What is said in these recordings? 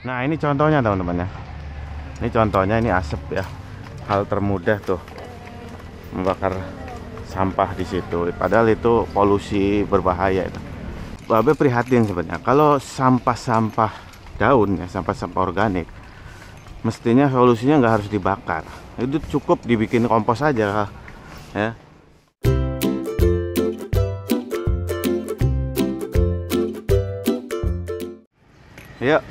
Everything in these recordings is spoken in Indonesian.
Nah ini contohnya teman-teman ya. Ini contohnya, ini asap ya. Hal termudah tuh membakar sampah di situ. Padahal itu polusi berbahaya itu. Babe prihatin sebenarnya. Kalau sampah-sampah daun ya, sampah-sampah organik, mestinya solusinya nggak harus dibakar. Itu cukup dibikin kompos aja ya. Yuk.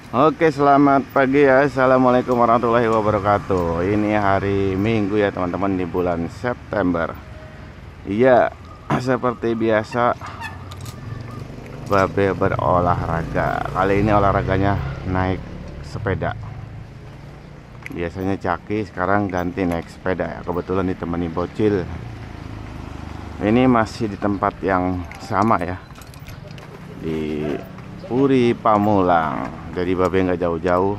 Oke, selamat pagi ya. Assalamualaikum warahmatullahi wabarakatuh. Ini hari Minggu ya teman-teman, di bulan September. Iya, seperti biasa Babe berolahraga. Kali ini olahraganya naik sepeda. Biasanya caki, sekarang ganti naik sepeda ya. Kebetulan ditemani bocil. Ini masih di tempat yang sama ya, di Puri Pamulang. Jadi Babe nggak jauh-jauh.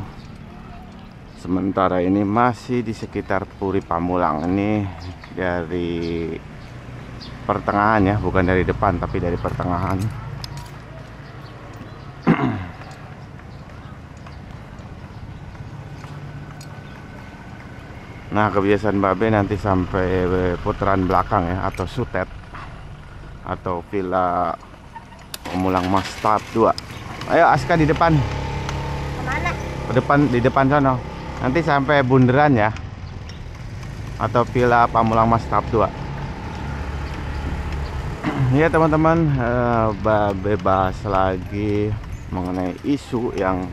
Sementara ini masih di sekitar Puri Pamulang. Ini dari pertengahan ya, bukan dari depan tapi dari pertengahan. Nah, kebiasaan Babe nanti sampai putaran belakang ya, atau Sutet atau Villa Pamulang Mas tahap 2. Ayo Aska di depan. Kemana? Ke depan, di depan sana. Nanti sampai bundaran ya, atau Villa Pamulang Mas tahap 2. Ya teman-teman, Babe bahas lagi mengenai isu yang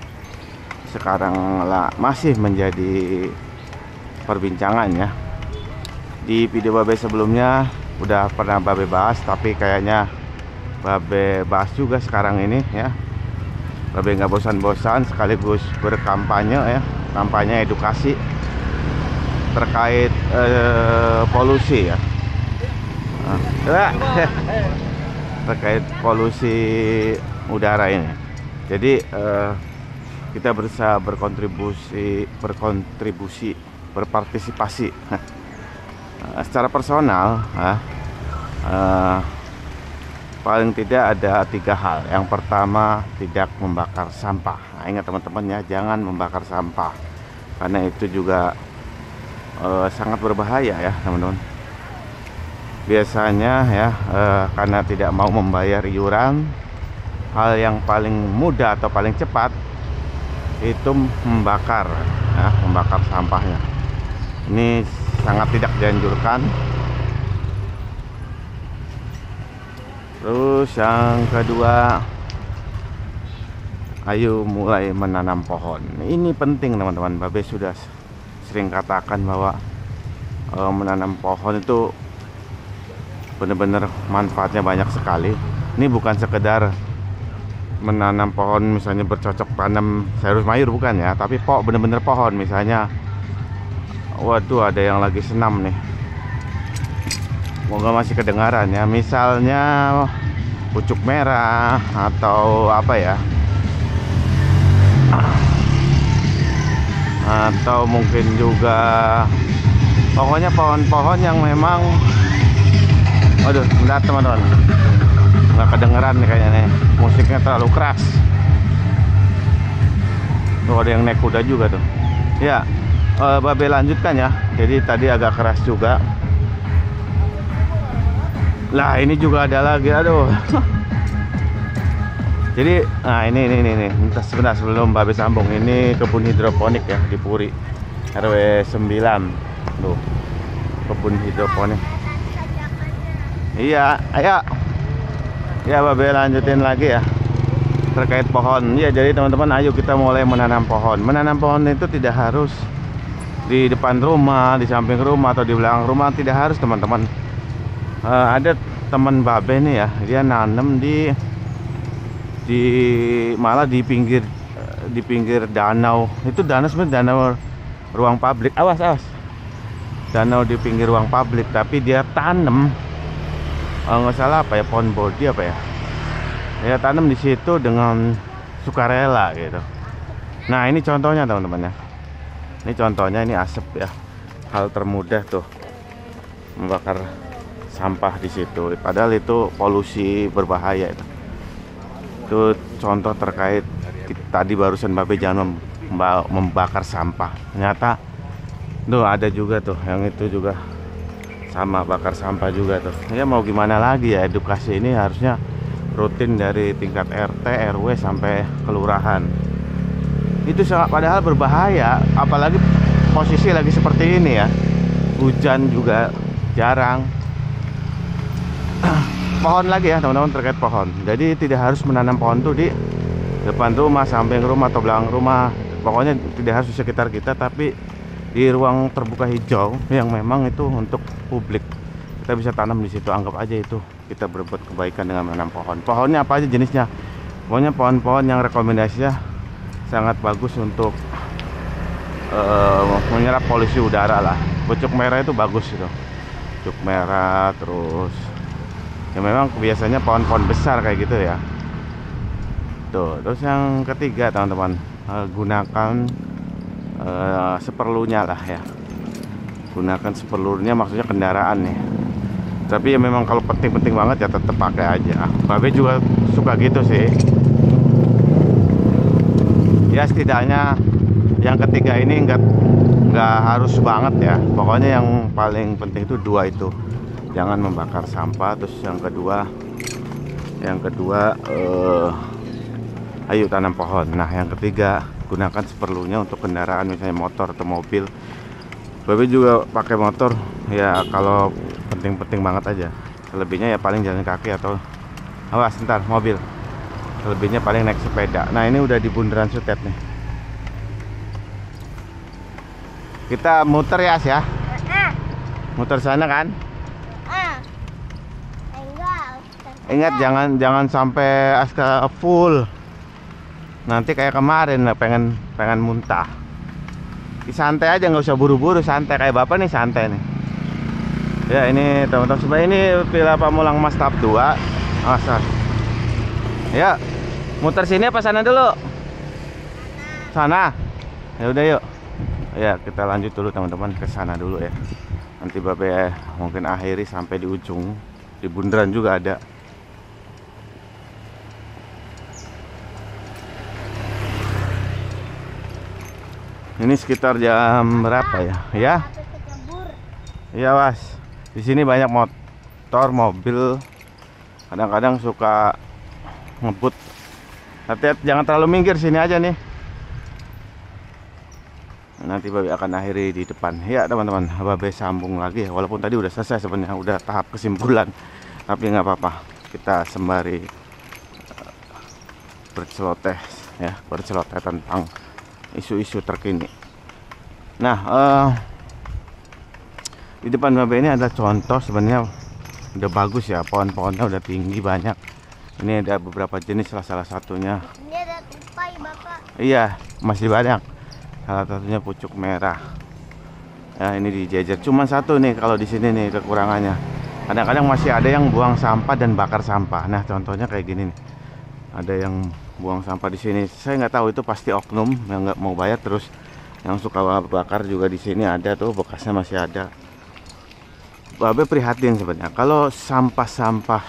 sekarang masih menjadi perbincangan ya. Di video Babe sebelumnya udah pernah Babe bahas, tapi kayaknya Babe bahas juga sekarang ini ya. Babe nggak bosan-bosan sekaligus berkampanye ya, kampanye edukasi terkait polusi ya. Terkait polusi udara ini. Jadi kita berusaha berpartisipasi secara personal paling tidak ada 3 hal. Yang pertama, tidak membakar sampah. Nah, ingat teman-teman ya, jangan membakar sampah karena itu juga sangat berbahaya ya teman-teman. Biasanya ya, karena tidak mau membayar iuran, hal yang paling mudah atau paling cepat itu membakar ya, membakar sampahnya. Ini sangat tidak dianjurkan. Terus yang kedua, ayo mulai menanam pohon. Ini penting teman-teman. Babe sudah sering katakan bahwa menanam pohon itu benar-benar manfaatnya banyak sekali. Ini bukan sekedar menanam pohon misalnya bercocok tanam sayur mayur, bukan ya, tapi bener-bener pohon. Misalnya, waduh ada yang lagi senam nih, semoga masih kedengaran ya. Misalnya pucuk merah atau apa ya, atau mungkin juga pokoknya pohon-pohon yang memang, waduh bentar teman-teman, nggak kedengeran nih kayaknya nih, musiknya terlalu keras. Tuh ada yang naik kuda juga tuh ya. Babe lanjutkan ya. Jadi tadi agak keras juga. Lah ini juga ada lagi, aduh. Jadi nah ini sebentar sebelum Babe sambung, ini kebun hidroponik ya di Puri RW 9 tuh, kebun hidroponik. Iya, ayo ya Babe lanjutin lagi ya terkait pohon. Ya jadi teman-teman, ayo kita mulai menanam pohon. Menanam pohon itu tidak harus di depan rumah, di samping rumah, atau di belakang rumah. Tidak harus teman-teman. Ada teman Babe nih ya, dia nanam malah di pinggir danau. Itu danau sebenarnya danau ruang publik. Awas danau di pinggir ruang publik, tapi dia tanam nggak salah apa ya, pohon bodi apa ya, ya tanam di situ dengan sukarela gitu. Nah ini contohnya teman-teman ya. Ini contohnya, ini asap ya. Hal termudah tuh membakar sampah di situ. Padahal itu polusi berbahaya itu. Itu contoh terkait tadi barusan Babe jangan membakar sampah. Ternyata tuh ada juga tuh yang itu juga sama, bakar sampah juga tuh. Ya mau gimana lagi ya, edukasi ini harusnya rutin dari tingkat RT, RW sampai kelurahan. Itu sangat padahal berbahaya, apalagi posisi lagi seperti ini ya. Hujan juga jarang. Pohon lagi ya teman-teman, terkait pohon. Jadi tidak harus menanam pohon tuh di depan rumah, samping rumah atau belakang rumah. Pokoknya tidak harus di sekitar kita, tapi di ruang terbuka hijau yang memang itu untuk publik. Kita bisa tanam di situ, anggap aja itu kita berbuat kebaikan dengan menanam pohon. Pohonnya apa aja jenisnya? Pokoknya pohon-pohon yang rekomendasinya sangat bagus untuk menyerap polusi udara lah. Pucuk merah itu bagus itu. Pucuk merah, terus ya memang biasanya pohon-pohon besar kayak gitu ya. Tuh, terus yang ketiga teman-teman, gunakan seperlunya lah ya. Gunakan seperlunya maksudnya kendaraan nih. Tapi ya memang kalau penting-penting banget ya tetap pakai aja. Babe juga suka gitu sih. Ya setidaknya yang ketiga ini nggak harus banget ya. Pokoknya yang paling penting itu dua itu. Jangan membakar sampah. Terus yang kedua ayo tanam pohon. Nah yang ketiga, gunakan seperlunya untuk kendaraan, misalnya motor atau mobil. Babe juga pakai motor ya kalau penting-penting banget aja. Selebihnya ya paling jalan kaki atau awas ntar mobil. Selebihnya paling naik sepeda. Nah ini udah di Bundaran Sutet nih. Kita muter ya, As ya. Muter sana kan? Ingat jangan sampai Aska full. Nanti kayak kemarin pengen muntah. Santai aja, nggak usah buru-buru, santai kayak bapak nih, santai nih. Ya ini teman-teman, sebenarnya ini Villa Pamulang Mas tahap 2. Asal. Ya, muter sini apa sana dulu? Sana. Ya udah yuk. Ya kita lanjut dulu teman-teman ke sana dulu ya. Nanti bapak mungkin akhiri sampai di ujung. Di bundaran juga ada. Ini sekitar jam berapa ya? Ya. Iya, Was. Di sini banyak motor, mobil. Kadang-kadang suka ngebut. Hati-hati, jangan terlalu minggir, sini aja nih. Nanti Babe akan akhiri di depan. Ya, teman-teman, Babe sambung lagi ya. Walaupun tadi udah selesai sebenarnya, udah tahap kesimpulan. Tapi nggak apa-apa. Kita sembari berceloteh ya, berceloteh tentang isu-isu terkini. Nah, di depan Babe ini ada contoh, sebenarnya udah bagus ya, pohon-pohonnya udah tinggi banyak. Ini ada beberapa jenis, salah satunya. Ini ada tupai, Bapak. Iya, masih banyak. Salah satunya pucuk merah. Ya, ini dijejer. Cuma satu nih kalau di sini nih kekurangannya. Kadang-kadang masih ada yang buang sampah dan bakar sampah. Nah, contohnya kayak gini nih. Ada yang buang sampah di sini. Saya nggak tahu itu pasti oknum yang nggak mau bayar, terus yang suka bakar juga di sini ada tuh, bekasnya masih ada. Babe prihatin sebenarnya kalau sampah-sampah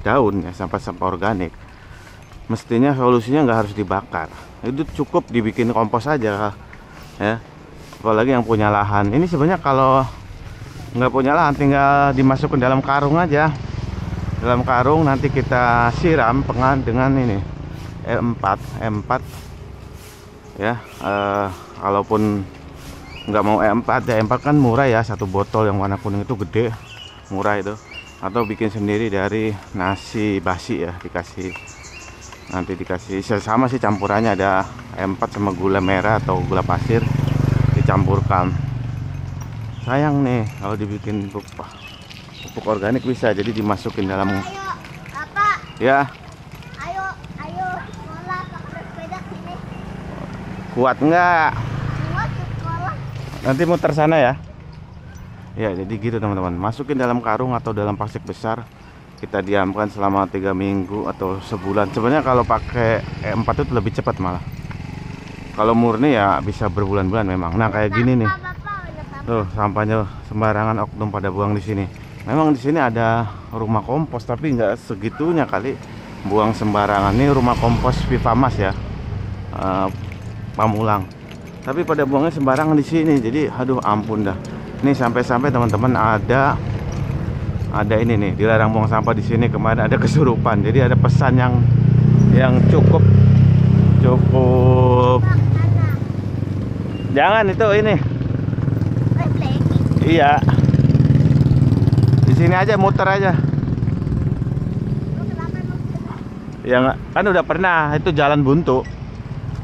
daun ya, sampah-sampah organik, mestinya solusinya nggak harus dibakar. Itu cukup dibikin kompos aja ya. Apalagi yang punya lahan. Ini sebenarnya kalau nggak punya lahan tinggal dimasukkan dalam karung aja. Dalam karung nanti kita siram dengan ini E4 ya. Kalaupun nggak mau E4 ya, E4 kan murah ya, satu botol yang warna kuning itu gede, murah itu. Atau bikin sendiri dari nasi basi ya, nanti dikasih sama sih campurannya, ada E4 sama gula merah atau gula pasir dicampurkan. Sayang nih kalau dibikin pupuk organik bisa, jadi dimasukin dalam. Ayo, Bapak. Ya. Ayo sekolah pakai sepeda sini. Kuat nggak? Kuat ke sekolah. Nanti muter sana ya. Ya jadi gitu teman-teman. Masukin dalam karung atau dalam plastik besar. Kita diamkan selama 3 minggu atau sebulan. Sebenarnya kalau pakai E4 itu lebih cepat malah. Kalau murni ya bisa berbulan-bulan memang. Nah kayak gini nih. Tuh sampahnya sembarangan oknum pada buang di sini. Memang di sini ada rumah kompos tapi nggak segitunya kali. buang sembarangan. Ini rumah kompos Vivamas ya, Pamulang. Tapi pada buangnya sembarangan di sini. Jadi aduh ampun dah. Ini sampai-sampai teman-teman ada ini nih, dilarang buang sampah di sini. Kemarin ada kesurupan. Jadi ada pesan yang cukup jangan itu ini. Iya. Di sini aja muter aja. Ya nggak, kan udah pernah itu jalan buntu.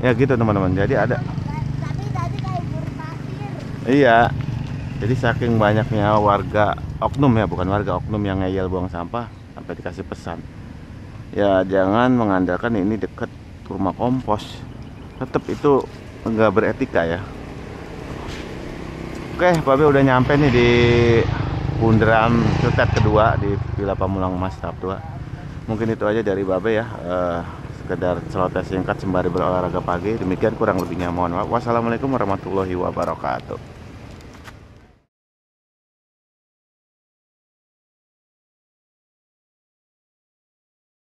Ya gitu teman-teman. Jadi ada. Tapi tadi kayak buru pasir. Iya. Jadi saking banyaknya warga oknum ya, bukan warga oknum yang ngeyel buang sampah, sampai dikasih pesan. Ya jangan mengandalkan ini dekat rumah kompos. Tetap itu enggak beretika ya. Oke, Babe udah nyampe nih di bundaran Cutet kedua di Villa Pamulang Mas tahap 2. Mungkin itu aja dari Babe ya. Sekedar celoteh singkat sembari berolahraga pagi. Demikian kurang lebihnya mohon maaf. Wassalamualaikum warahmatullahi wabarakatuh.